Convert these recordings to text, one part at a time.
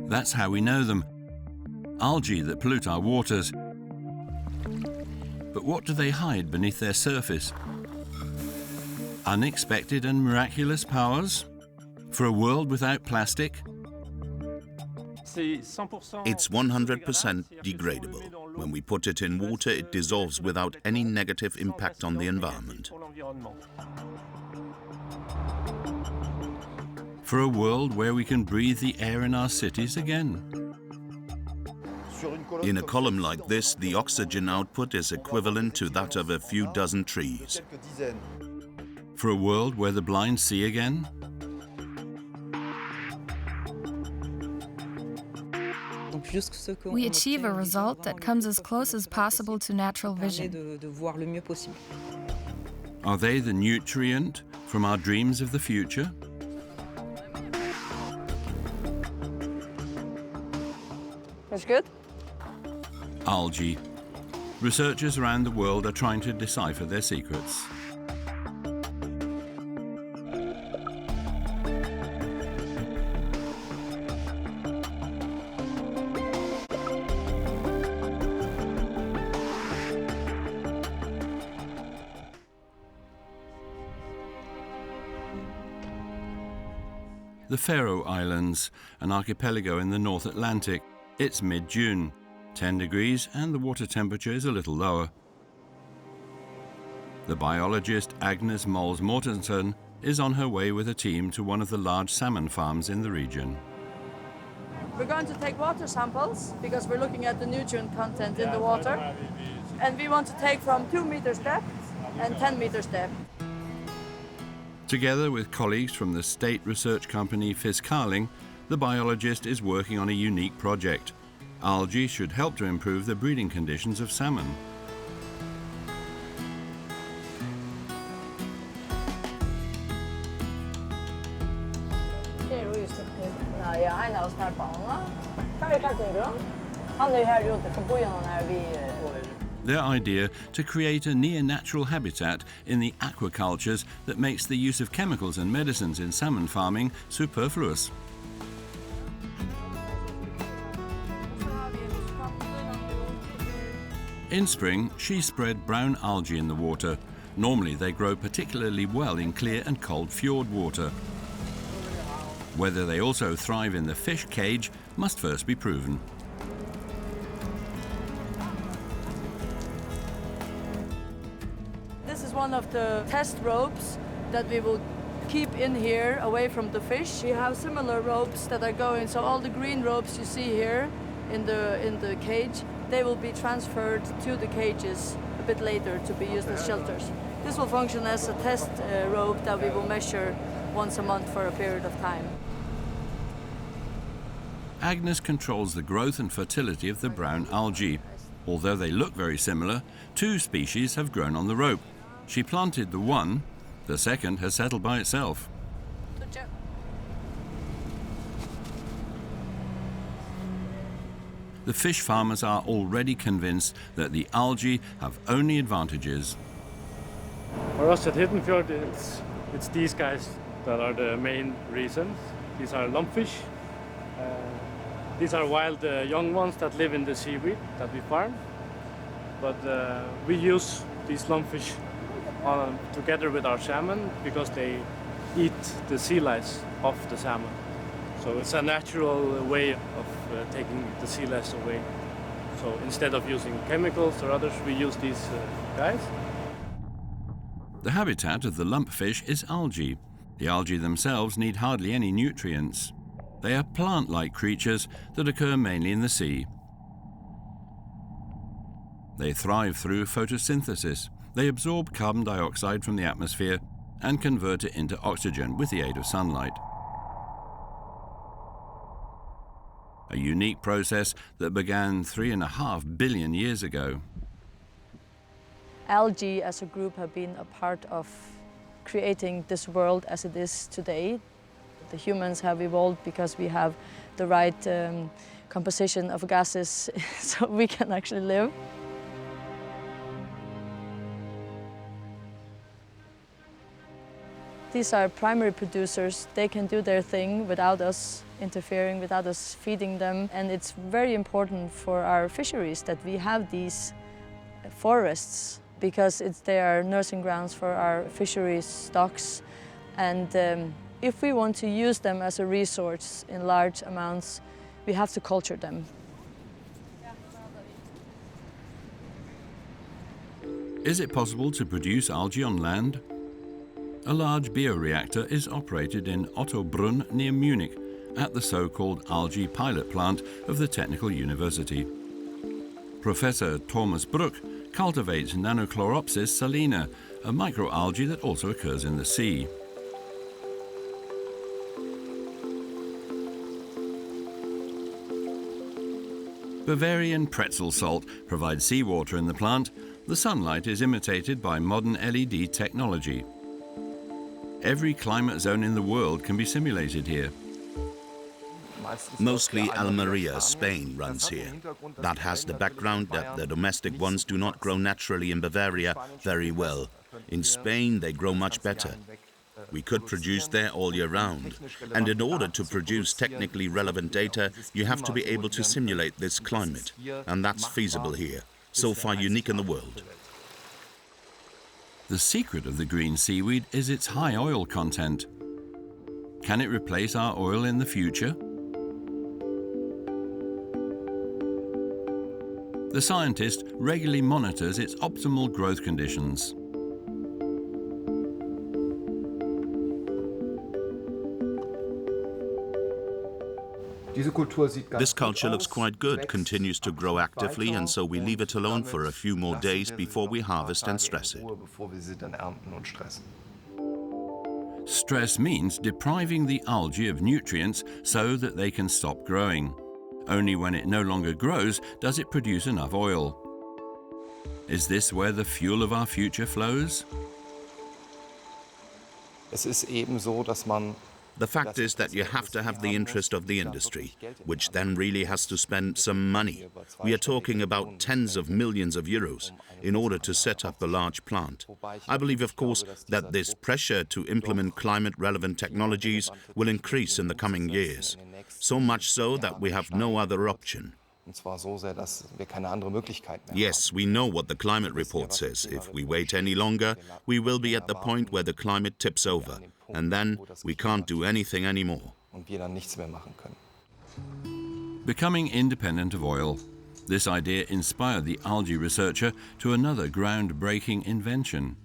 That's how we know them. Algae that pollute our waters. But what do they hide beneath their surface? Unexpected and miraculous powers? For a world without plastic? It's 100% degradable. When we put it in water, it dissolves without any negative impact on the environment. For a world where we can breathe the air in our cities again? In a column like this, the oxygen output is equivalent to that of a few dozen trees. For a world where the blind see again? We achieve a result that comes as close as possible to natural vision. Are they the nutrient from our dreams of the future? That's good. Algae. Researchers around the world are trying to decipher their secrets. The Faroe Islands, an archipelago in the North Atlantic. It's mid-June, 10 degrees, and the water temperature is a little lower. The biologist Agnes Mols Mortensen is on her way with a team to one of the large salmon farms in the region. We're going to take water samples because we're looking at the nutrient content in the water. And we want to take from 2 meters depth and 10 meters depth. Together with colleagues from the state research company Fiscaling, the biologist is working on a unique project. Algae should help to improve the breeding conditions of salmon. Their idea to create a near-natural habitat in the aquacultures that makes the use of chemicals and medicines in salmon farming superfluous. In spring, she spread brown algae in the water. Normally they grow particularly well in clear and cold fjord water. Whether they also thrive in the fish cage must first be proven. This is one of the test ropes that we will keep in here away from the fish. We have similar ropes that are going, so all the green ropes you see here in the cage, they will be transferred to the cages a bit later to be used as shelters. This will function as a test rope that we will measure once a month for a period of time. Agnes controls the growth and fertility of the brown algae. Although they look very similar, 2 species have grown on the rope. She planted the one, the second has settled by itself. The fish farmers are already convinced that the algae have only advantages. For us at Hidden Fjord, it's these guys that are the main reasons. These are lumpfish. These are wild young ones that live in the seaweed that we farm. But we use these lumpfish together with our salmon because they eat the sea lice of the salmon. So it's a natural way of taking the sea lice away. So instead of using chemicals or others, we use these guys. The habitat of the lumpfish is algae. The algae themselves need hardly any nutrients. They are plant-like creatures that occur mainly in the sea. They thrive through photosynthesis. They absorb carbon dioxide from the atmosphere and convert it into oxygen with the aid of sunlight. A unique process that began 3.5 billion years ago. Algae as a group have been a part of creating this world as it is today. The humans have evolved because we have the right composition of gases so we can actually live. These are primary producers. They can do their thing without us interfering, without us feeding them. And it's very important for our fisheries that we have these forests because they are nursing grounds for our fisheries stocks. And if we want to use them as a resource in large amounts, we have to culture them. Is it possible to produce algae on land? A large bioreactor is operated in Ottobrunn near Munich at the so-called algae pilot plant of the Technical University. Professor Thomas Bruck cultivates Nanochloropsis salina, a microalgae that also occurs in the sea. Bavarian pretzel salt provides seawater in the plant. The sunlight is imitated by modern LED technology. Every climate zone in the world can be simulated here. Mostly Almeria, Spain, runs here. That has the background that the domestic ones do not grow naturally in Bavaria very well. In Spain, they grow much better. We could produce there all year round. And in order to produce technically relevant data, you have to be able to simulate this climate. And that's feasible here. So far unique in the world. The secret of the green seaweed is its high oil content. Can it replace our oil in the future? The scientist regularly monitors its optimal growth conditions. This culture looks quite good, continues to grow actively, and so we leave it alone for a few more days before we harvest and stress it. Stress means depriving the algae of nutrients so that they can stop growing. Only when it no longer grows does it produce enough oil. Is this where the fuel of our future flows? The fact is that you have to have the interest of the industry, which then really has to spend some money. We are talking about tens of millions of euros in order to set up a large plant. I believe, of course, that this pressure to implement climate-relevant technologies will increase in the coming years, so much so that we have no other option. Yes, we know what the climate report says. If we wait any longer, we will be at the point where the climate tips over, and then we can't do anything anymore. Becoming independent of oil. This idea inspired the algae researcher to another groundbreaking invention.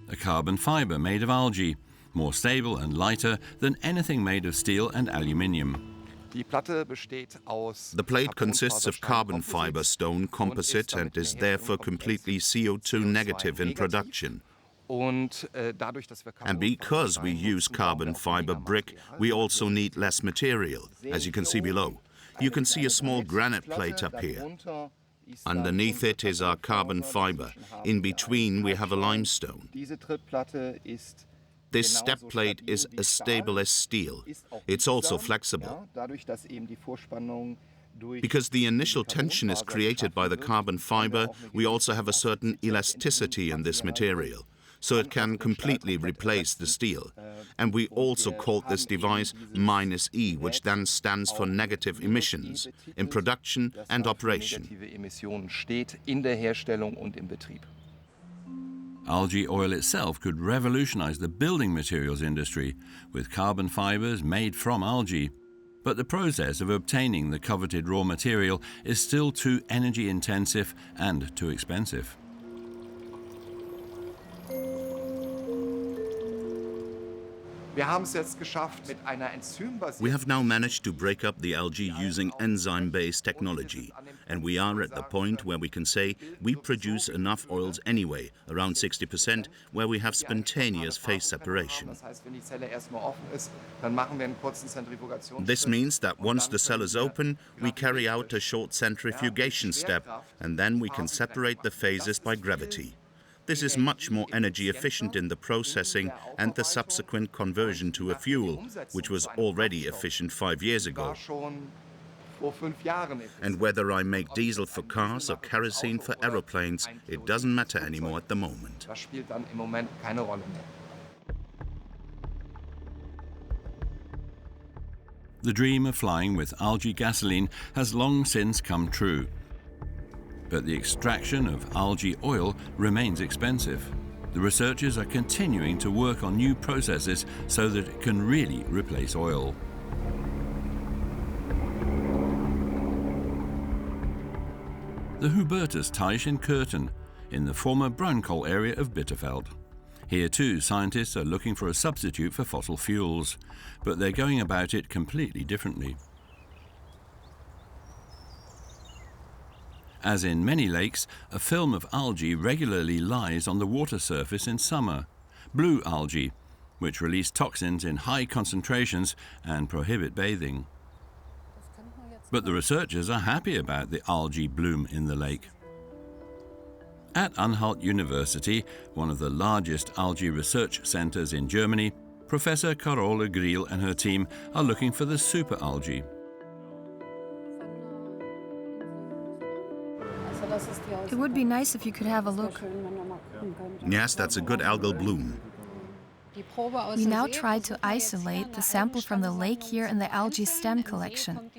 A carbon fiber made of algae, more stable and lighter than anything made of steel and aluminium. The plate consists of carbon fiber stone composite and is therefore completely CO2 negative in production. And because we use carbon fiber brick, we also need less material, as you can see below. You can see a small granite plate up here. Underneath it is our carbon fiber. In between we have a limestone. This step plate is as stable as steel. It's also flexible. Because the initial tension is created by the carbon fiber, we also have a certain elasticity in this material, so it can completely replace the steel. And we also called this device -E, which then stands for negative emissions in production and operation. Algae oil itself could revolutionize the building materials industry with carbon fibers made from algae. But the process of obtaining the coveted raw material is still too energy intensive and too expensive. We have now managed to break up the algae using enzyme-based technology, and we are at the point where we can say we produce enough oils anyway, around 60%, where we have spontaneous phase separation. This means that once the cell is open, we carry out a short centrifugation step, and then we can separate the phases by gravity. This is much more energy efficient in the processing and the subsequent conversion to a fuel, which was already efficient 5 years ago. And whether I make diesel for cars or kerosene for aeroplanes, it doesn't matter anymore at the moment. The dream of flying with algae gasoline has long since come true. But the extraction of algae oil remains expensive. The researchers are continuing to work on new processes so that it can really replace oil. The Hubertusteich in Curtin, in the former browncoal area of Bitterfeld. Here too, scientists are looking for a substitute for fossil fuels, but they're going about it completely differently. As in many lakes, a film of algae regularly lies on the water surface in summer. Blue algae, which release toxins in high concentrations and prohibit bathing. But the researchers are happy about the algae bloom in the lake. At Anhalt University, one of the largest algae research centers in Germany, Professor Carola Griel and her team are looking for the super algae. It would be nice if you could have a look. Yes, that's a good algal bloom. We now tried to isolate the sample from the lake here in the algae stem collection.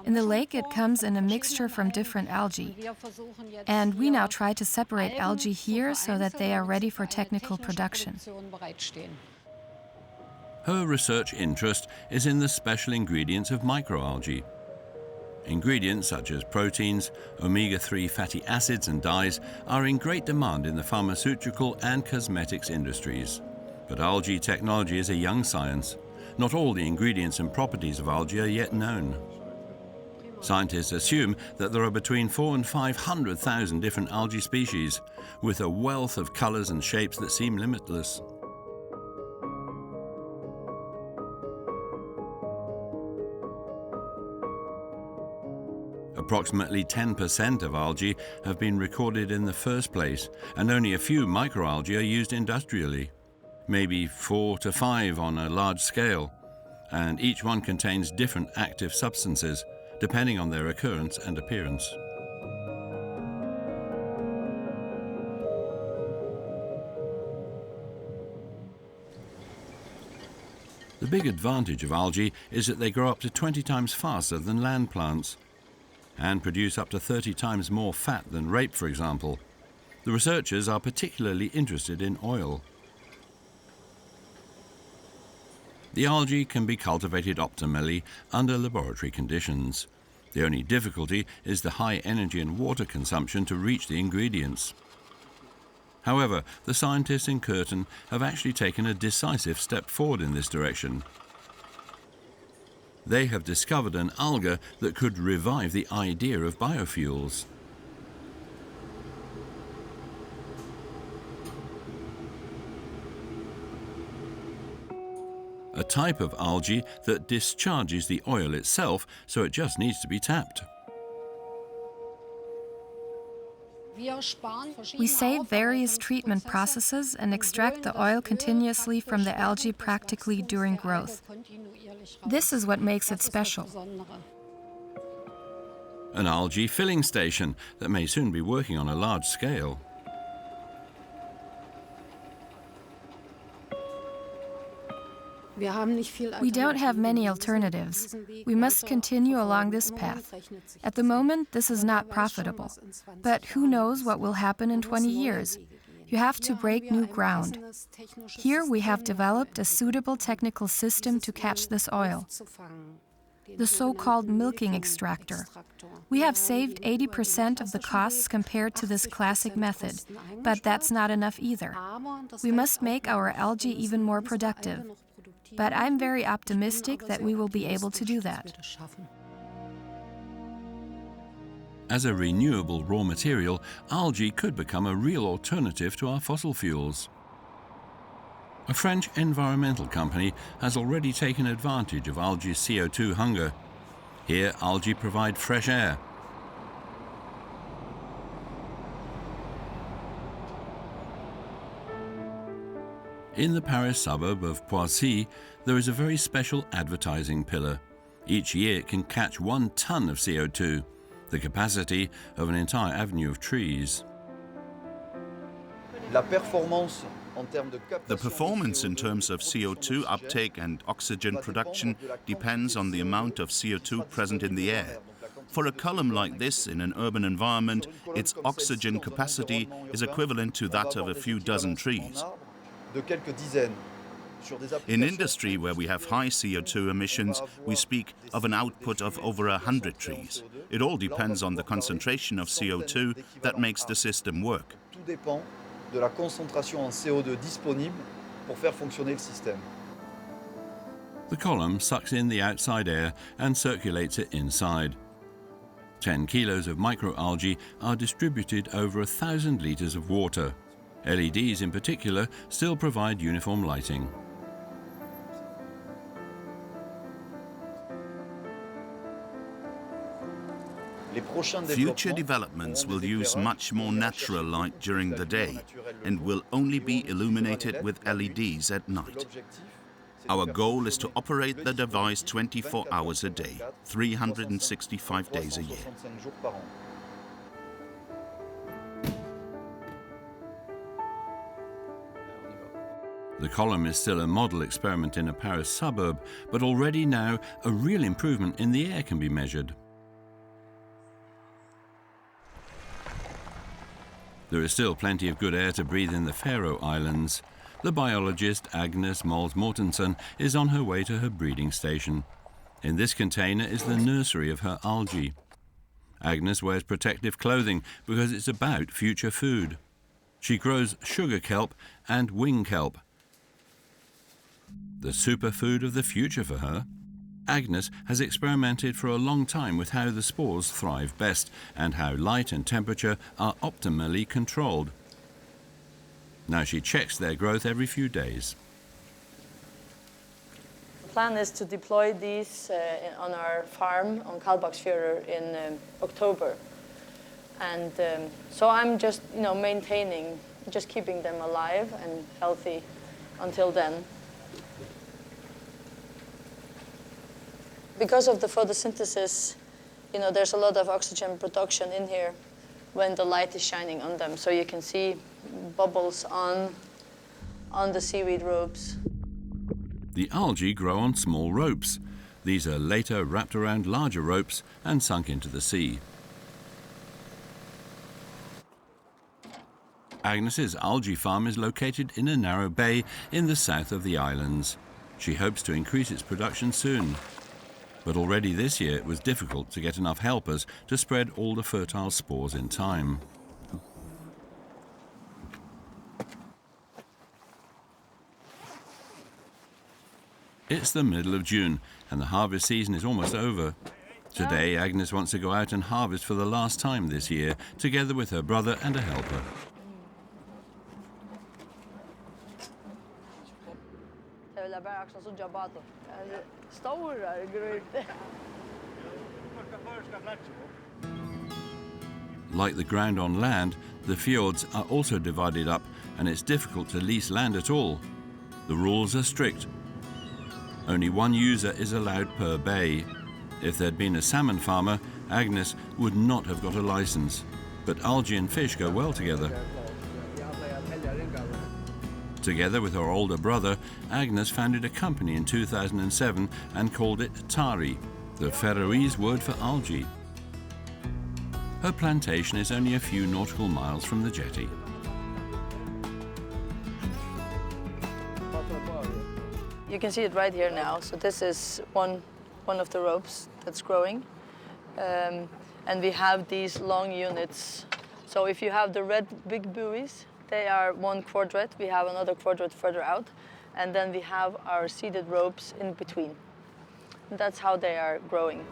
In the lake, it comes in a mixture from different algae. And we now try to separate algae here so that they are ready for technical production. Her research interest is in the special ingredients of microalgae. Ingredients such as proteins, omega-3 fatty acids and dyes are in great demand in the pharmaceutical and cosmetics industries. But algae technology is a young science. Not all the ingredients and properties of algae are yet known. Scientists assume that there are between 400,000 and 500,000 different algae species, with a wealth of colors and shapes that seem limitless. Approximately 10% of algae have been recorded in the first place, and only a few microalgae are used industrially. Maybe 4 to 5 on a large scale, and each one contains different active substances, depending on their occurrence and appearance. The big advantage of algae is that they grow up to 20 times faster than land plants, and produce up to 30 times more fat than rape, for example. The researchers are particularly interested in oil. The algae can be cultivated optimally under laboratory conditions. The only difficulty is the high energy and water consumption to reach the ingredients. However, the scientists in Curtin have actually taken a decisive step forward in this direction. They have discovered an alga that could revive the idea of biofuels. A type of algae that discharges the oil itself, so it just needs to be tapped. We save various treatment processes and extract the oil continuously from the algae practically during growth. This is what makes it special. An algae filling station that may soon be working on a large scale. We don't have many alternatives. We must continue along this path. At the moment, this is not profitable. But who knows what will happen in 20 years? You have to break new ground. Here we have developed a suitable technical system to catch this oil, the so-called milking extractor. We have saved 80% of the costs compared to this classic method, but that's not enough either. We must make our algae even more productive. But I'm very optimistic that we will be able to do that. As a renewable raw material, algae could become a real alternative to our fossil fuels. A French environmental company has already taken advantage of algae's CO2 hunger. Here, algae provide fresh air. In the Paris suburb of Poissy, there is a very special advertising pillar. Each year it can catch 1 ton of CO2, the capacity of an entire avenue of trees. La performance The performance in terms of CO2 uptake and oxygen production depends on the amount of CO2 present in the air. For a column like this in an urban environment, its oxygen capacity is equivalent to that of a few dozen trees. In industry where we have high CO2 emissions, we speak of an output of over 100 trees. It all depends on the concentration of CO2 that makes the system work. De la concentration en CO2 disponible pour faire fonctionner le système. The column sucks in the outside air and circulates it inside. 10 kilos of microalgae are distributed over 1,000 litres of water. LEDs in particular still provide uniform lighting. Future developments will use much more natural light during the day and will only be illuminated with LEDs at night. Our goal is to operate the device 24 hours a day, 365 days a year. The column is still a model experiment in a Paris suburb, but already now a real improvement in the air can be measured. There is still plenty of good air to breathe in the Faroe Islands. The biologist Agnes Mols Mortensen is on her way to her breeding station. In this container is the nursery of her algae. Agnes wears protective clothing because it's about future food. She grows sugar kelp and wing kelp, the superfood of the future for her. Agnes has experimented for a long time with how the spores thrive best and how light and temperature are optimally controlled. Now she checks their growth every few days. The plan is to deploy these on our farm on Kaldbaksfjörður in October. And so I'm just, maintaining, just keeping them alive and healthy until then. Because of the photosynthesis, there's a lot of oxygen production in here when the light is shining on them. So you can see bubbles on the seaweed ropes. The algae grow on small ropes. These are later wrapped around larger ropes and sunk into the sea. Agnes's algae farm is located in a narrow bay in the south of the islands. She hopes to increase its production soon. But already this year it was difficult to get enough helpers to spread all the fertile spores in time. It's the middle of June and the harvest season is almost over. Today Agnes wants to go out and harvest for the last time this year, together with her brother and a helper. Like the ground on land, the fjords are also divided up and it's difficult to lease land at all. The rules are strict. Only one user is allowed per bay. If there'd been a salmon farmer, Agnes would not have got a license. But algae and fish go well together. Together with her older brother, Agnes founded a company in 2007 and called it Tari, the Faroese word for algae. Her plantation is only a few nautical miles from the jetty. You can see it right here now. So this is one of the ropes that's growing. And we have these long units. So if you have the red big buoys, they are one quadrant. We have another quadrant further out. And then we have our seeded ropes in between. And that's how they are growing.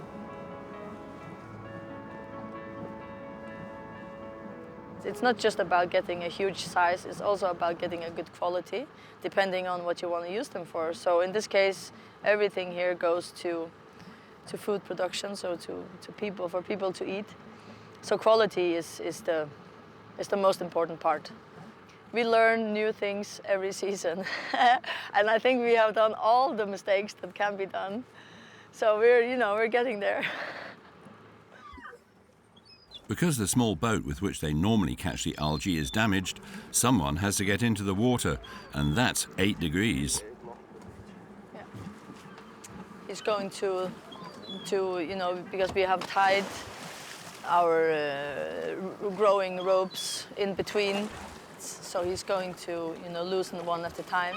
It's not just about getting a huge size, it's also about getting a good quality, depending on what you want to use them for. So in this case, everything here goes to food production, so to people, for people to eat. So quality is the most important part. We learn new things every season, and I think we have done all the mistakes that can be done. So we're getting there. Because the small boat with which they normally catch the algae is damaged, someone has to get into the water, and that's 8 degrees. Yeah. He's going to because we have tied our growing ropes in between, so he's going to, loosen one at a time.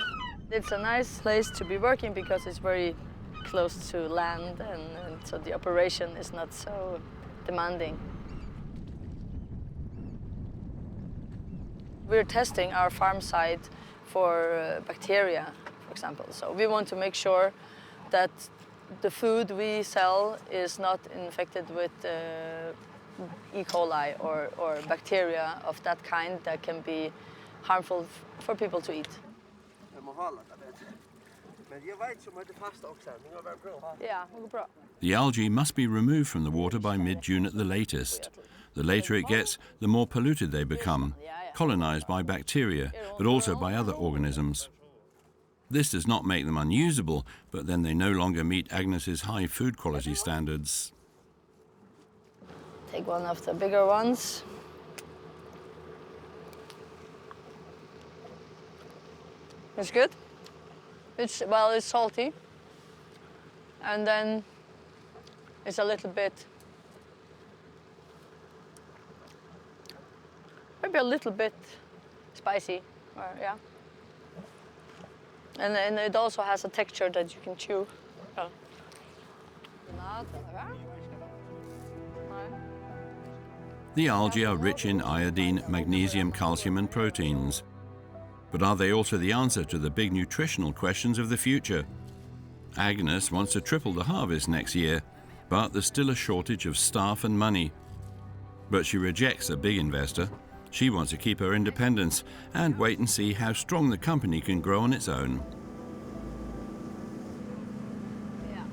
It's a nice place to be working because it's very close to land, and so the operation is not so demanding. We're testing our farm site for bacteria, for example. So we want to make sure that the food we sell is not infected with E. coli or bacteria of that kind that can be harmful for people to eat. Yeah, the algae must be removed from the water by mid-June at the latest. The later it gets, the more polluted they become, colonized by bacteria, but also by other organisms. This does not make them unusable, but then they no longer meet Agnes's high food quality standards. Take one of the bigger ones. It's good. It's salty. And then it's a little bit, maybe a little bit spicy, yeah. And it also has a texture that you can chew. Oh. The algae are rich in iodine, magnesium, calcium and proteins. But are they also the answer to the big nutritional questions of the future? Agnes wants to triple the harvest next year, but there's still a shortage of staff and money. But she rejects a big investor. She wants to keep her independence and wait and see how strong the company can grow on its own. Yeah.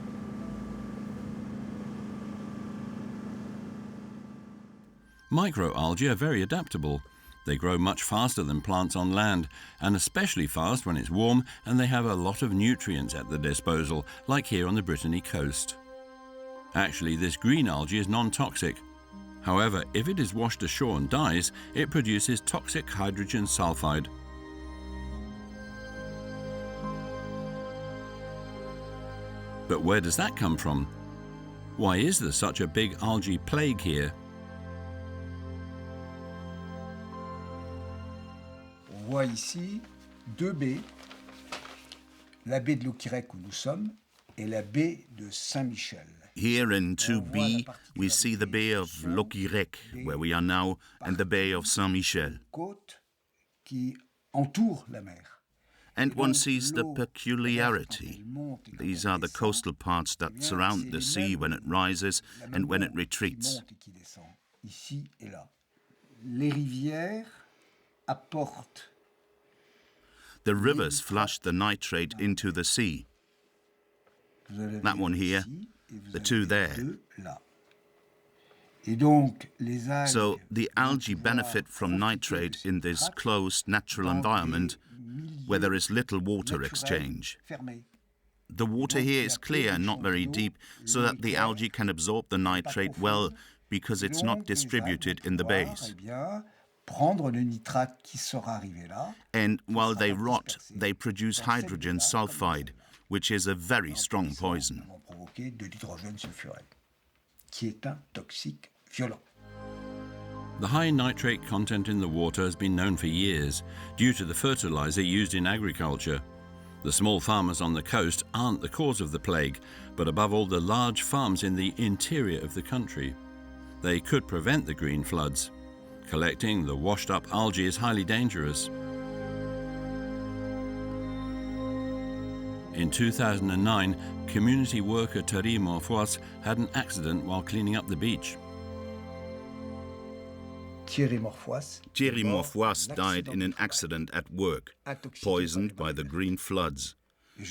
Microalgae are very adaptable. They grow much faster than plants on land, and especially fast when it's warm and they have a lot of nutrients at their disposal, like here on the Brittany coast. Actually, this green algae is non-toxic. However, if it is washed ashore and dies, it produces toxic hydrogen sulfide. But where does that come from? Why is there such a big algae plague here? On voit ici 2 baies, la baie de l'Oquirec où nous sommes et la baie de Saint-Michel. Here in 2B, we see the Bay of l'Oquirec, where we are now, and the Bay of Saint-Michel. Côte qui entoure la mer. And one sees the peculiarity. These are the coastal parts that surround the sea when it rises and when it retreats. Ici et là. Les rivières apportent. The rivers flush the nitrate into the sea. That one here, the 2 there. So the algae benefit from nitrate in this closed natural environment where there is little water exchange. The water here is clear and not very deep, so that the algae can absorb the nitrate well because it's not distributed in the bays. And while they rot, they produce hydrogen sulfide, which is a very strong poison. The high nitrate content in the water has been known for years due to the fertilizer used in agriculture. The small farmers on the coast aren't the cause of the plague, but above all the large farms in the interior of the country. They could prevent the green floods. Collecting the washed-up algae is highly dangerous. In 2009, community worker Thierry Morfois had an accident while cleaning up the beach. Thierry Morfois died in an accident at work, poisoned by the green floods.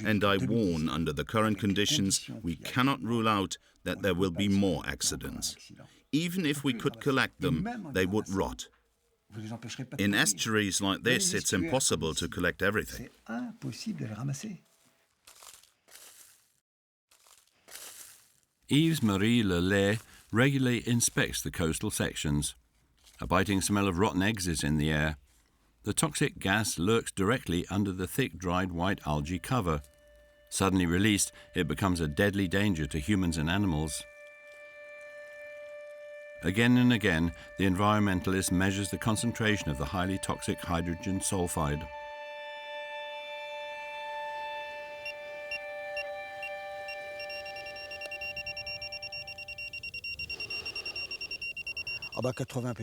And I warn, under the current conditions, we cannot rule out that there will be more accidents. Even if we could collect them, they would rot. In estuaries like this, it's impossible to collect everything. Yves Marie Lelay regularly inspects the coastal sections. A biting smell of rotten eggs is in the air. The toxic gas lurks directly under the thick, dried white algae cover. Suddenly released, it becomes a deadly danger to humans and animals. Again and again, the environmentalist measures the concentration of the highly toxic hydrogen sulfide.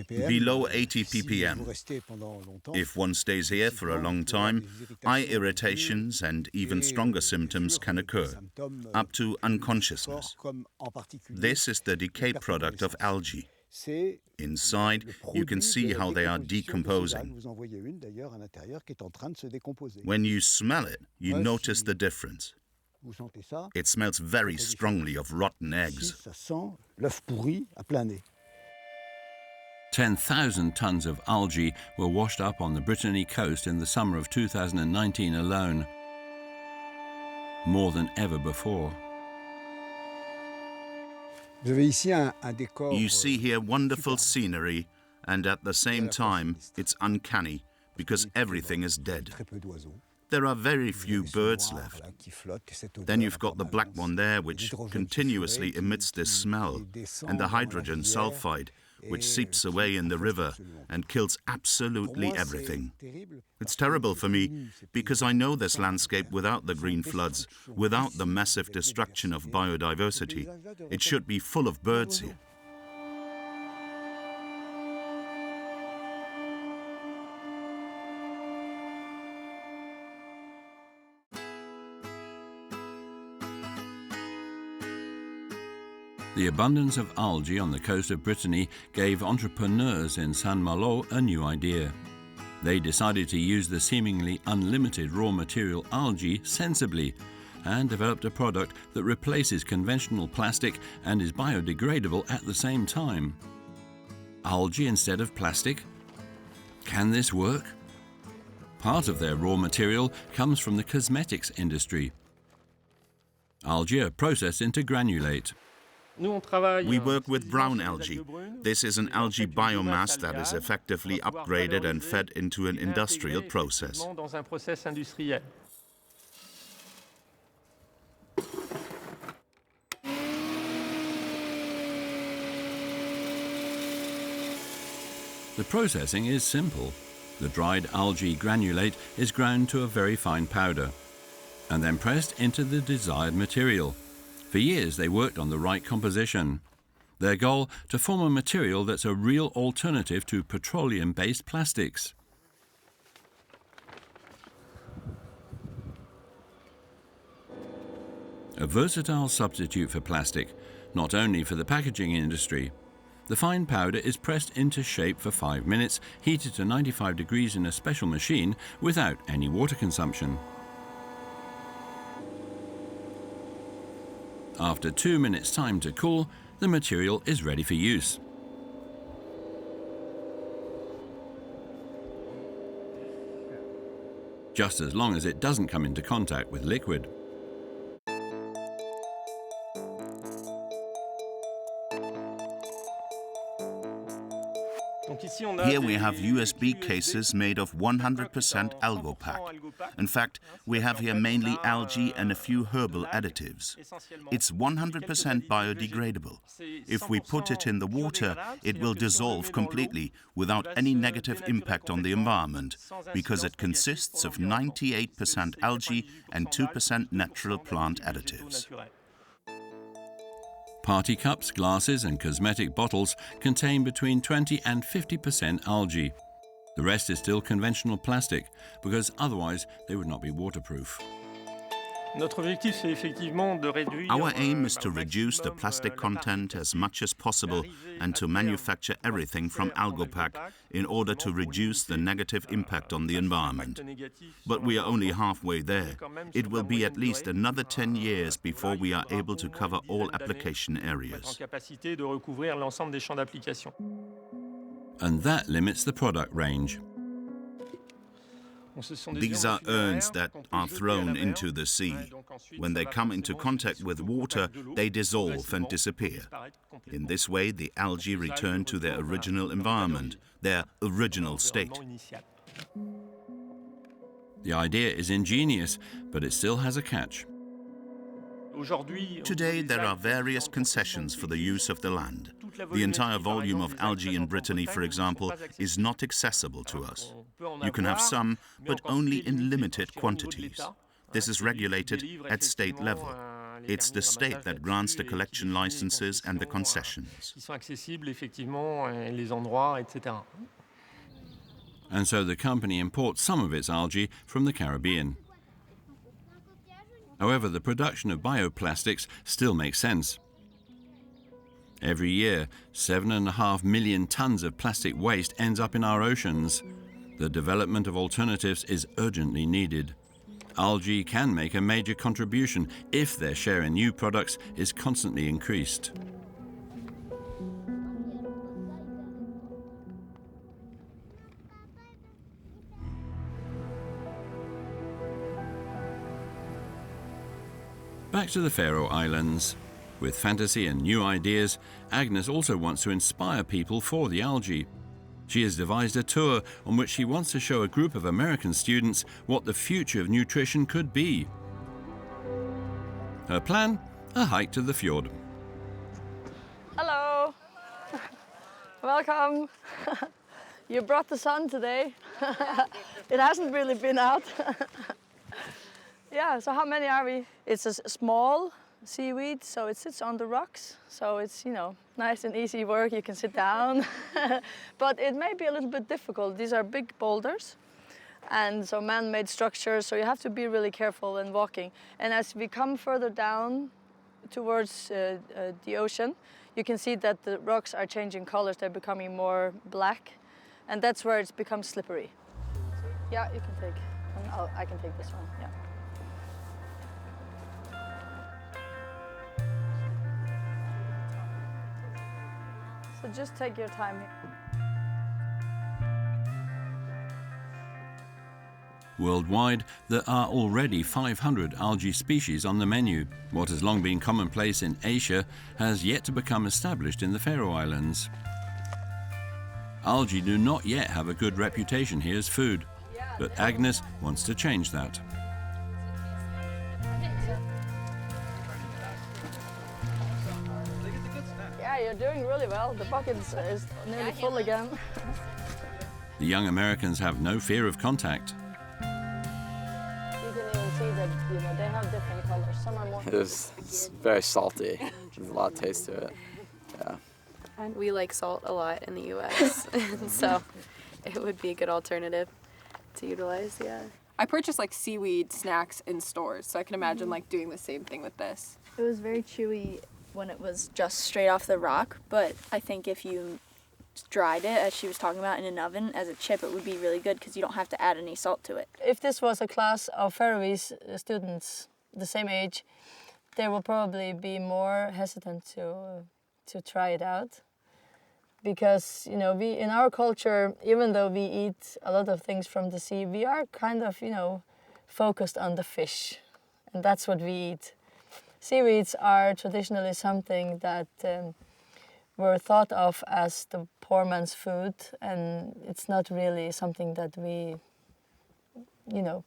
Below 80 ppm. If one stays here for a long time, eye irritations and even stronger symptoms can occur, up to unconsciousness. This is the decay product of algae. Inside, you can see how they are decomposing. When you smell it, you notice the difference. It smells very strongly of rotten eggs. 10,000 tons of algae were washed up on the Brittany coast in the summer of 2019 alone. More than ever before. You see here wonderful scenery, and at the same time, it's uncanny because everything is dead. There are very few birds left. Then you've got the black one there, which continuously emits this smell, and the hydrogen sulfide, which seeps away in the river and kills absolutely everything. It's terrible for me because I know this landscape without the green floods, without the massive destruction of biodiversity. It should be full of birds here. The abundance of algae on the coast of Brittany gave entrepreneurs in Saint-Malo a new idea. They decided to use the seemingly unlimited raw material algae sensibly and developed a product that replaces conventional plastic and is biodegradable at the same time. Algae instead of plastic? Can this work? Part of their raw material comes from the cosmetics industry. Algae are processed into granulate. We work with brown algae. This is an algae biomass that is effectively upgraded and fed into an industrial process. The processing is simple. The dried algae granulate is ground to a very fine powder and then pressed into the desired material. For years, they worked on the right composition. Their goal, to form a material that's a real alternative to petroleum-based plastics. A versatile substitute for plastic, not only for the packaging industry. The fine powder is pressed into shape for 5 minutes, heated to 95 degrees in a special machine without any water consumption. After 2 minutes' time to cool, the material is ready for use. Just as long as it doesn't come into contact with liquid. Here we have USB cases made of 100% Algae. In fact, we have here mainly algae and a few herbal additives. It's 100% biodegradable. If we put it in the water, it will dissolve completely without any negative impact on the environment, because it consists of 98% algae and 2% natural plant additives. Party cups, glasses and cosmetic bottles contain between 20 and 50% algae. The rest is still conventional plastic, because otherwise they would not be waterproof. Our aim is to reduce the plastic content as much as possible and to manufacture everything from Algae in order to reduce the negative impact on the environment. But we are only halfway there. It will be at least another 10 years before we are able to cover all application areas. And that limits the product range. These are urns that are thrown into the sea. When they come into contact with water, they dissolve and disappear. In this way, the algae return to their original environment, their original state. The idea is ingenious, but it still has a catch. Today, there are various concessions for the use of the land. The entire volume of algae in Brittany, for example, is not accessible to us. You can have some, but only in limited quantities. This is regulated at state level. It's the state that grants the collection licenses and the concessions. And so the company imports some of its algae from the Caribbean. However, the production of bioplastics still makes sense. Every year, 7.5 million tons of plastic waste ends up in our oceans. The development of alternatives is urgently needed. Algae can make a major contribution if their share in new products is constantly increased. Back to the Faroe Islands. With fantasy and new ideas, Agnes also wants to inspire people for the algae. She has devised a tour on which she wants to show a group of American students what the future of nutrition could be. Her plan? A hike to the fjord. Hello. Welcome. You brought the sun today. It hasn't really been out. Yeah, so how many are we? It's a small seaweed, so it sits on the rocks. So it's, you know, nice and easy work. You can sit down. But it may be a little bit difficult. These are big boulders, and so man-made structures, so you have to be really careful when walking. And as we come further down towards the ocean, you can see that the rocks are changing colors. They're becoming more black, and that's where it's becomes slippery. Yeah, you can take. I can take this one. Yeah. So just take your time here. Worldwide, there are already 500 algae species on the menu. What has long been commonplace in Asia has yet to become established in the Faroe Islands. Algae do not yet have a good reputation here as food, but Agnes wants to change that. Yeah, you're doing really well. The bucket is nearly full again. The young Americans have no fear of contact. You can even see that, you know, they have different colors. Some are more. It's very salty. There's a lot of taste to it. Yeah. And we like salt a lot in the U.S., so it would be a good alternative to utilize. Yeah. I purchased like seaweed snacks in stores, so I can imagine like doing the same thing with this. It was very chewy when it was just straight off the rock, but I think if you dried it, as she was talking about, in an oven as a chip, it would be really good because you don't have to add any salt to it. If this was a class of Faroese students the same age, they will probably be more hesitant to try it out. Because, you know, we in our culture, even though we eat a lot of things from the sea, we are kind of, you know, focused on the fish, and that's what we eat. Seaweeds are traditionally something that were thought of as the poor man's food, and it's not really something that we, you know,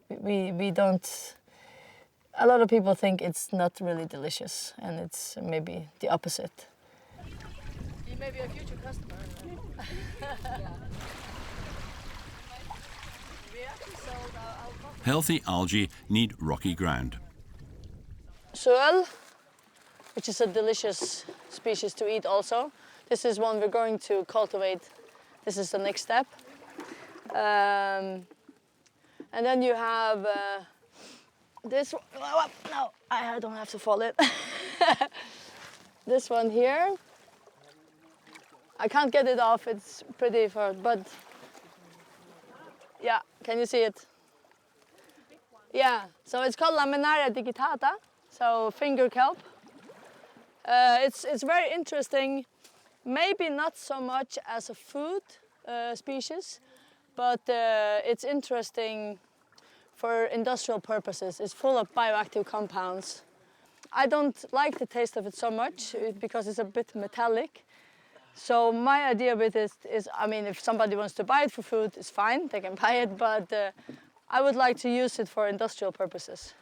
we don't. A lot of people think it's not really delicious, and it's maybe the opposite. You may be a future customer. Healthy algae need rocky ground. Søl, which is a delicious species to eat also. This is one we're going to cultivate. This is the next step. And then you have this one. No, I don't have to fall it. This one here. I can't get it off, it's pretty hard, but yeah, can you see it? Yeah, so it's called Laminaria digitata, so finger kelp. It's very interesting, maybe not so much as a food species, but it's interesting for industrial purposes. It's full of bioactive compounds. I don't like the taste of it so much because it's a bit metallic. So my idea with it is, I mean, if somebody wants to buy it for food, it's fine, they can buy it, but I would like to use it for industrial purposes.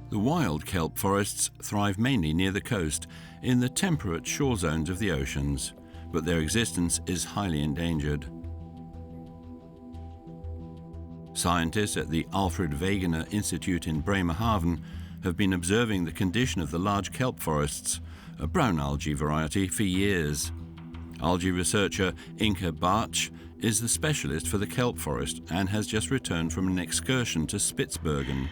The wild kelp forests thrive mainly near the coast, in the temperate shore zones of the oceans, but their existence is highly endangered. Scientists at the Alfred Wegener Institute in Bremerhaven have been observing the condition of the large kelp forests, a brown algae variety, for years. Algae researcher Inke Bartsch is the specialist for the kelp forest and has just returned from an excursion to Spitsbergen.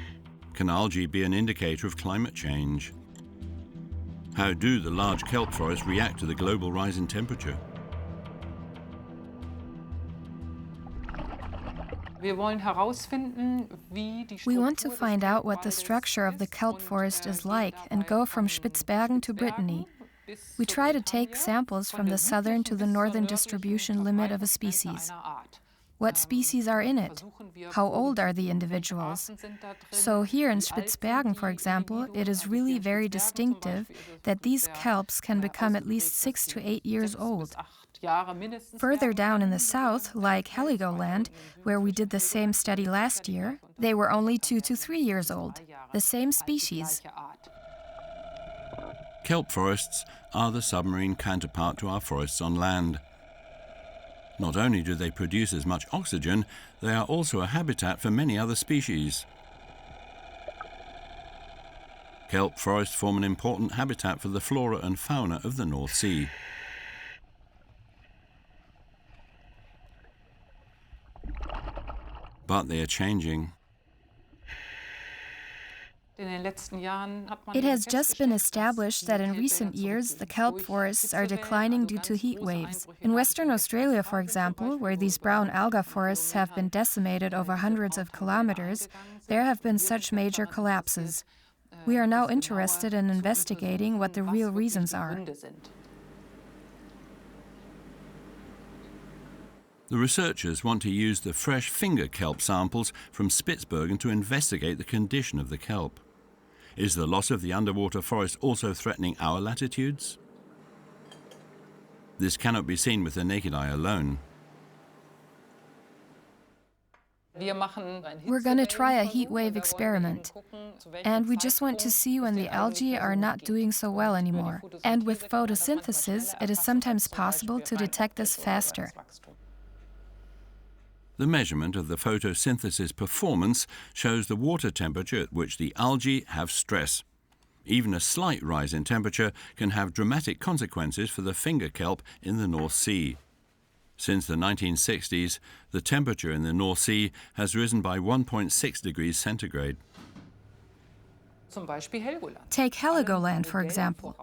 Can algae be an indicator of climate change? How do the large kelp forests react to the global rise in temperature? We want to find out what the structure of the kelp forest is like and go from Spitsbergen to Brittany. We try to take samples from the southern to the northern distribution limit of a species. What species are in it? How old are the individuals? So here in Spitsbergen, for example, it is really very distinctive that these kelps can become at least 6 to 8 years old. Further down in the south, like Heligoland, where we did the same study last year, they were only 2 to 3 years old, the same species. Kelp forests are the submarine counterpart to our forests on land. Not only do they produce as much oxygen, they are also a habitat for many other species. Kelp forests form an important habitat for the flora and fauna of the North Sea. But they are changing. It has just been established that in recent years the kelp forests are declining due to heat waves. In Western Australia, for example, where these brown alga forests have been decimated over hundreds of kilometers, there have been such major collapses. We are now interested in investigating what the real reasons are. The researchers want to use the fresh finger kelp samples from Spitsbergen to investigate the condition of the kelp. Is the loss of the underwater forest also threatening our latitudes? This cannot be seen with the naked eye alone. We're going to try a heat wave experiment. And we just want to see when the algae are not doing so well anymore. And with photosynthesis, it is sometimes possible to detect this faster. The measurement of the photosynthesis performance shows the water temperature at which the algae have stress. Even a slight rise in temperature can have dramatic consequences for the finger kelp in the North Sea. Since the 1960s, the temperature in the North Sea has risen by 1.6 degrees centigrade. Take Heligoland, for example.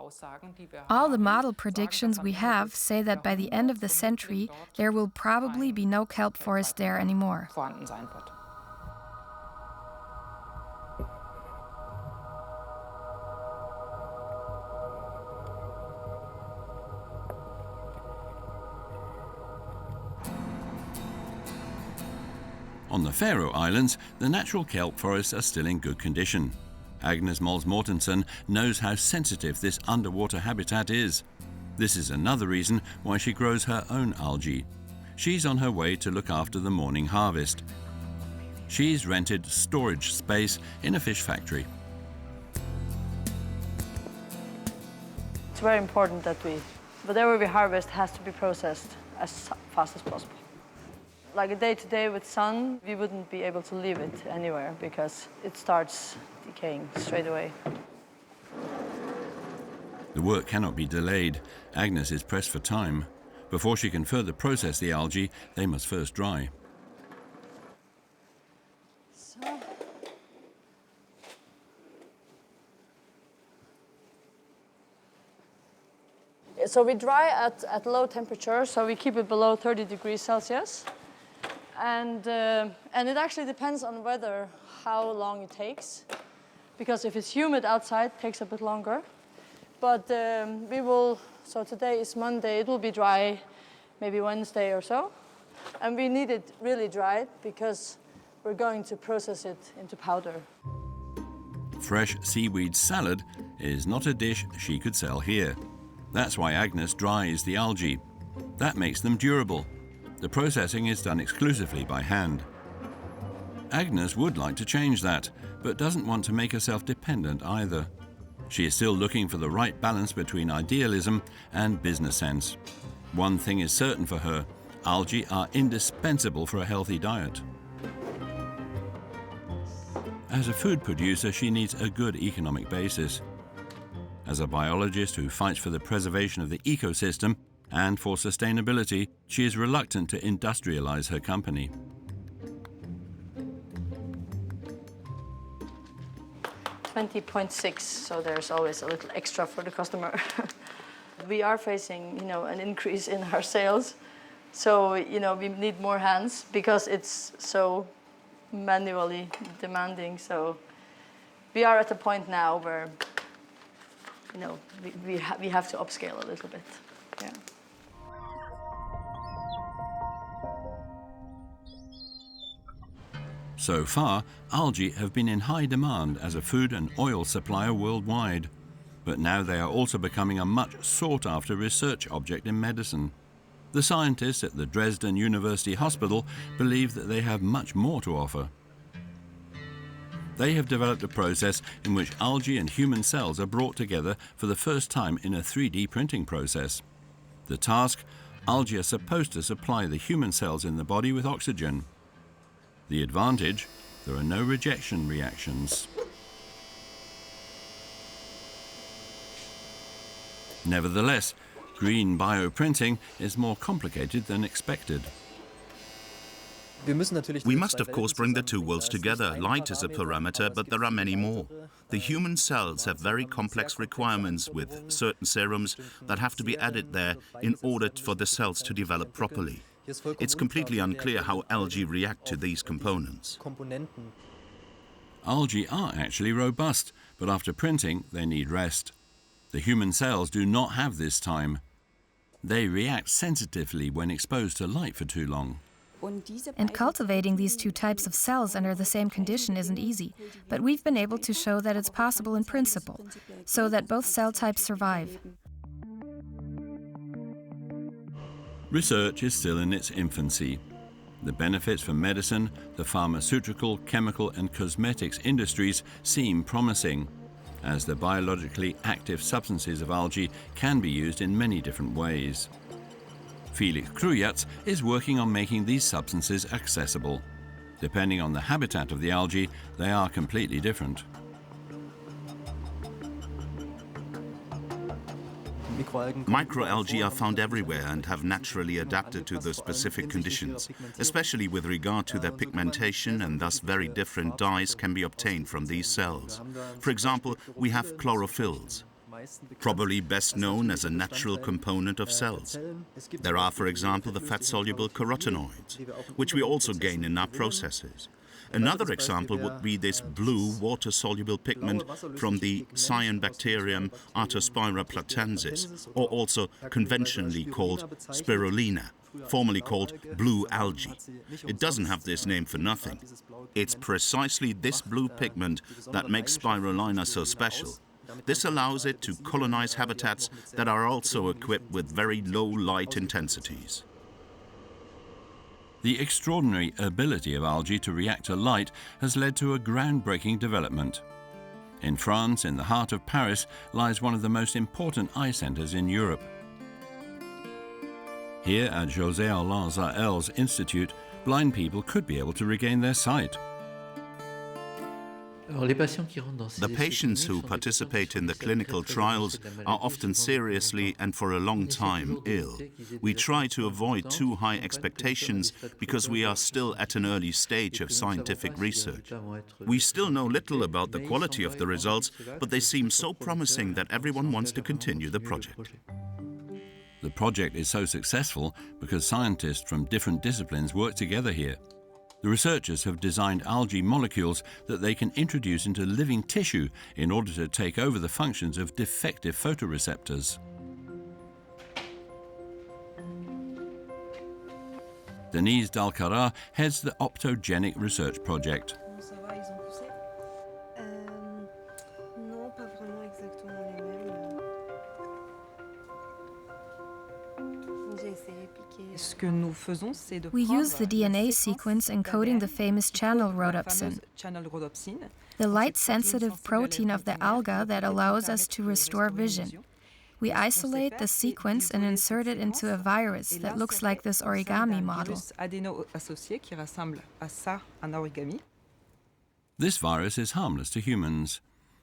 All the model predictions we have say that by the end of the century, there will probably be no kelp forest there anymore. On the Faroe Islands, the natural kelp forests are still in good condition. Agnes Mols Mortensen knows how sensitive this underwater habitat is. This is another reason why she grows her own algae. She's on her way to look after the morning harvest. She's rented storage space in a fish factory. It's very important that whatever we harvest has to be processed as fast as possible. Like a day-to-day with sun, we wouldn't be able to leave it anywhere because it starts decaying straight away. The work cannot be delayed. Agnes is pressed for time. Before she can further process the algae, they must first dry. So we dry at low temperature, so we keep it below 30 degrees Celsius. And it actually depends on how long it takes. because if it's humid outside, it takes a bit longer. But we will, so today is Monday, it will be dry maybe Wednesday or so. And we need it really dried because we're going to process it into powder. Fresh seaweed salad is not a dish she could sell here. That's why Agnes dries the algae. That makes them durable. The processing is done exclusively by hand. Agnes would like to change that, but doesn't want to make herself dependent either. She is still looking for the right balance between idealism and business sense. One thing is certain for her: algae are indispensable for a healthy diet. As a food producer, she needs a good economic basis. As a biologist who fights for the preservation of the ecosystem and for sustainability, she is reluctant to industrialize her company. $20.6, so there's always a little extra for the customer. We are facing, an increase in our sales, so we need more hands because it's so manually demanding. So we are at a point now where, we have to upscale a little bit. Yeah. So far, algae have been in high demand as a food and oil supplier worldwide. But now they are also becoming a much sought-after research object in medicine. The scientists at the Dresden University Hospital believe that they have much more to offer. They have developed a process in which algae and human cells are brought together for the first time in a 3D printing process. The task: algae are supposed to supply the human cells in the body with oxygen. The advantage: there are no rejection reactions. Nevertheless, green bioprinting is more complicated than expected. We must, of course, bring the two worlds together. Light is a parameter, but there are many more. The human cells have very complex requirements with certain serums that have to be added there in order for the cells to develop properly. It's completely unclear how algae react to these components. Algae are actually robust, but after printing, they need rest. The human cells do not have this time. They react sensitively when exposed to light for too long. And cultivating these two types of cells under the same condition isn't easy, but we've been able to show that it's possible in principle, so that both cell types survive. Research is still in its infancy. The benefits for medicine, the pharmaceutical, chemical and cosmetics industries seem promising, as the biologically active substances of algae can be used in many different ways. Felix Krujats is working on making these substances accessible. Depending on the habitat of the algae, they are completely different. Microalgae are found everywhere and have naturally adapted to the specific conditions, especially with regard to their pigmentation, and thus very different dyes can be obtained from these cells. For example, we have chlorophylls, probably best known as a natural component of cells. There are, for example, the fat-soluble carotenoids, which we also gain in our processes. Another example would be this blue water-soluble pigment from the cyanobacterium Artospira platensis, or also conventionally called spirulina, formerly called blue algae. It doesn't have this name for nothing. It's precisely this blue pigment that makes spirulina so special. This allows it to colonize habitats that are also equipped with very low light intensities. The extraordinary ability of algae to react to light has led to a groundbreaking development. In France, in the heart of Paris, lies one of the most important eye centers in Europe. Here at José Alain Zahel's Institute, blind people could be able to regain their sight. The patients who participate in the clinical trials are often seriously and for a long time ill. We try to avoid too high expectations because we are still at an early stage of scientific research. We still know little about the quality of the results, but they seem so promising that everyone wants to continue the project. The project is so successful because scientists from different disciplines work together here. The researchers have designed algae molecules that they can introduce into living tissue in order to take over the functions of defective photoreceptors. Denise Dalcara heads the optogenic research project. We use the DNA sequence encoding the famous channel rhodopsin, the light-sensitive protein of the alga that allows us to restore vision. We isolate the sequence and insert it into a virus that looks like this origami model. This virus is harmless to humans.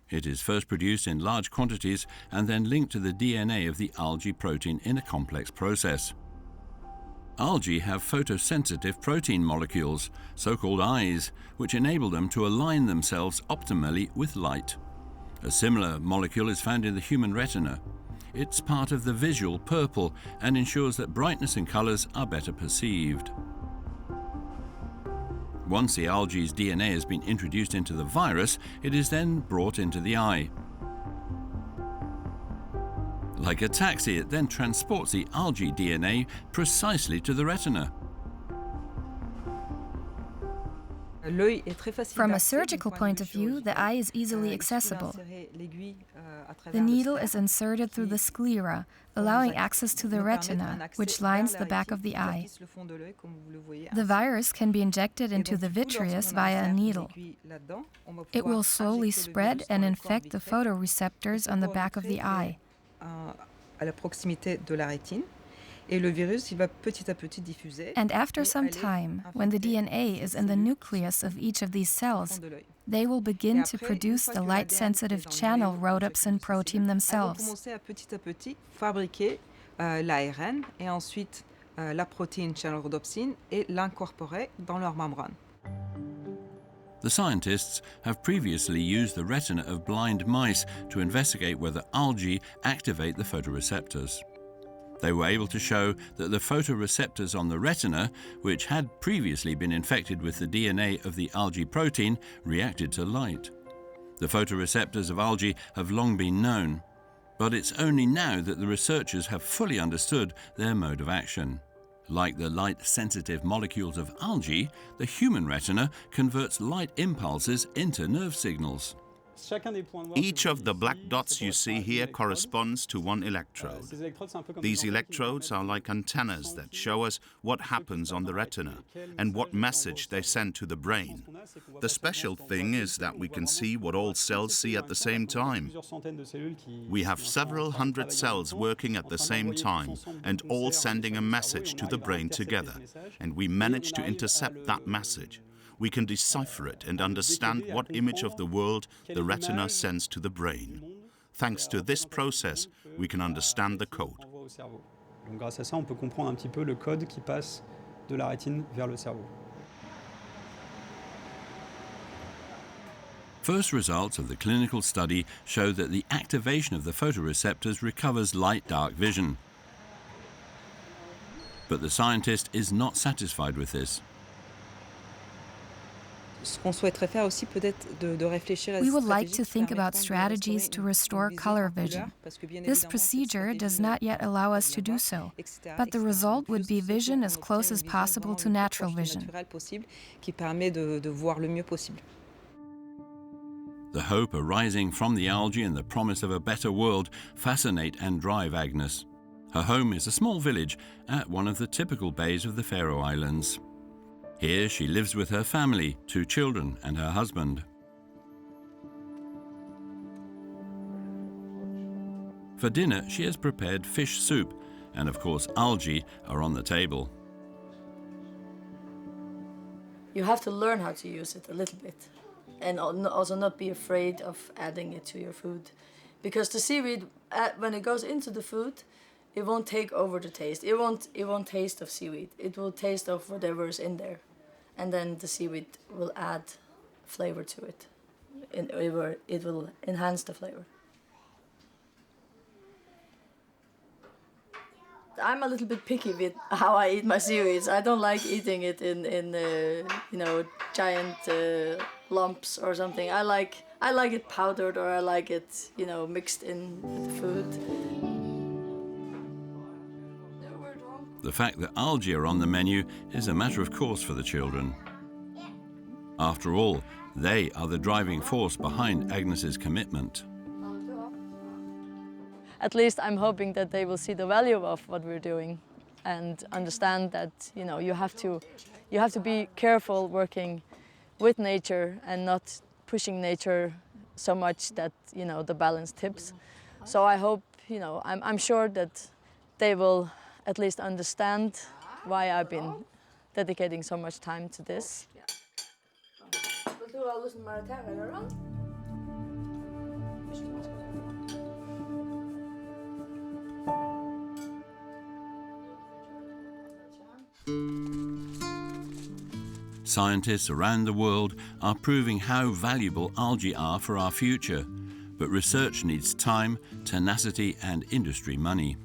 It is first produced in large quantities and then linked to the DNA of the algae protein in a complex process. Algae have photosensitive protein molecules, so-called eyes, which enable them to align themselves optimally with light. A similar molecule is found in the human retina. It's part of the visual purple and ensures that brightness and colors are better perceived. Once the algae's DNA has been introduced into the virus, it is then brought into the eye. Like a taxi, it then transports the algae DNA precisely to the retina. From a surgical point of view, the eye is easily accessible. The needle is inserted through the sclera, allowing access to the retina, which lines the back of the eye. The virus can be injected into the vitreous via a needle. It will slowly spread and infect the photoreceptors on the back of the eye. And after some time, when the DNA is in the nucleus of each of these cells, they will begin to produce the light-sensitive channel rhodopsin protein themselves. The scientists have previously used the retina of blind mice to investigate whether algae activate the photoreceptors. They were able to show that the photoreceptors on the retina, which had previously been infected with the DNA of the algae protein, reacted to light. The photoreceptors of algae have long been known, but it's only now that the researchers have fully understood their mode of action. Like the light-sensitive molecules of algae, the human retina converts light impulses into nerve signals. Each of the black dots you see here corresponds to one electrode. These electrodes are like antennas that show us what happens on the retina and what message they send to the brain. The special thing is that we can see what all cells see at the same time. We have several hundred cells working at the same time and all sending a message to the brain together, and we manage to intercept that message. We can decipher it and understand what image of the world the retina sends to the brain. Thanks to this process, we can understand the code. Grâce à ça, on peut comprendre un petit peu le code qui passe de la rétine vers le cerveau. First results of the clinical study show that the activation of the photoreceptors recovers light-dark vision. But the scientist is not satisfied with this. We would like to think about strategies to restore color vision. This procedure does not yet allow us to do so, but the result would be vision as close as possible to natural vision. The hope arising from the algae and the promise of a better world fascinate and drive Agnes. Her home is a small village at one of the typical bays of the Faroe Islands. Here she lives with her family, 2 children and her husband. For dinner, she has prepared fish soup, and of course algae are on the table. You have to learn how to use it a little bit, and also not be afraid of adding it to your food. Because the seaweed, when it goes into the food, it won't take over the taste. It won't taste of seaweed. It will taste of whatever is in there. And then the seaweed will add flavor to it. It will enhance the flavor. I'm a little bit picky with how I eat my seaweeds. I don't like eating it in you know, giant lumps or something. I like it powdered, or I like it, you know, mixed in with the food. The fact that algae are on the menu is a matter of course for the children. After all, they are the driving force behind Agnes's commitment. At least I'm hoping that they will see the value of what we're doing and understand that, you know, you have to be careful working with nature and not pushing nature so much that, you know, the balance tips. So I hope, you know, I'm sure that they will at least understand why I've been dedicating so much time to this. Scientists around the world are proving how valuable algae are for our future, but research needs time, tenacity and industry money.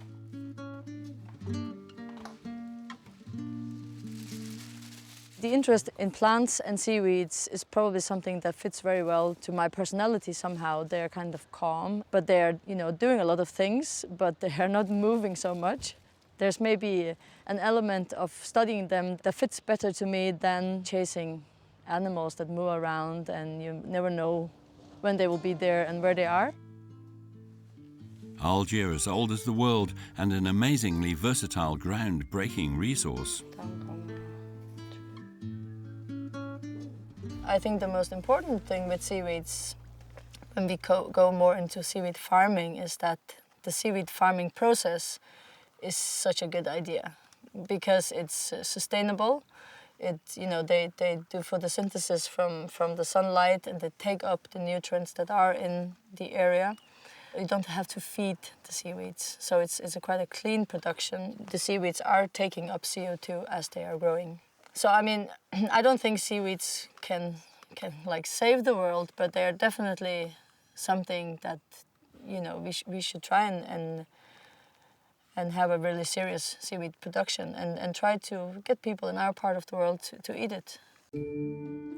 The interest in plants and seaweeds is probably something that fits very well to my personality somehow. They're kind of calm, but they're, you know, doing a lot of things, but they're not moving so much. There's maybe an element of studying them that fits better to me than chasing animals that move around and you never know when they will be there and where they are. Algae are as old as the world and an amazingly versatile ground-breaking resource. I think the most important thing with seaweeds, when we go more into seaweed farming, is that the seaweed farming process is such a good idea because it's sustainable. You know, they do photosynthesis from the sunlight and they take up the nutrients that are in the area. You don't have to feed the seaweeds, so it's quite a clean production. The seaweeds are taking up CO2 as they are growing. So I mean, I don't think seaweeds can like save the world, but they're definitely something that, you know, we should try and have a really serious seaweed production and try to get people in our part of the world to eat it.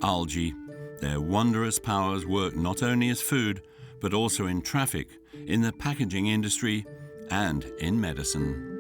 Algae, their wondrous powers work not only as food, but also in traffic, in the packaging industry, and in medicine.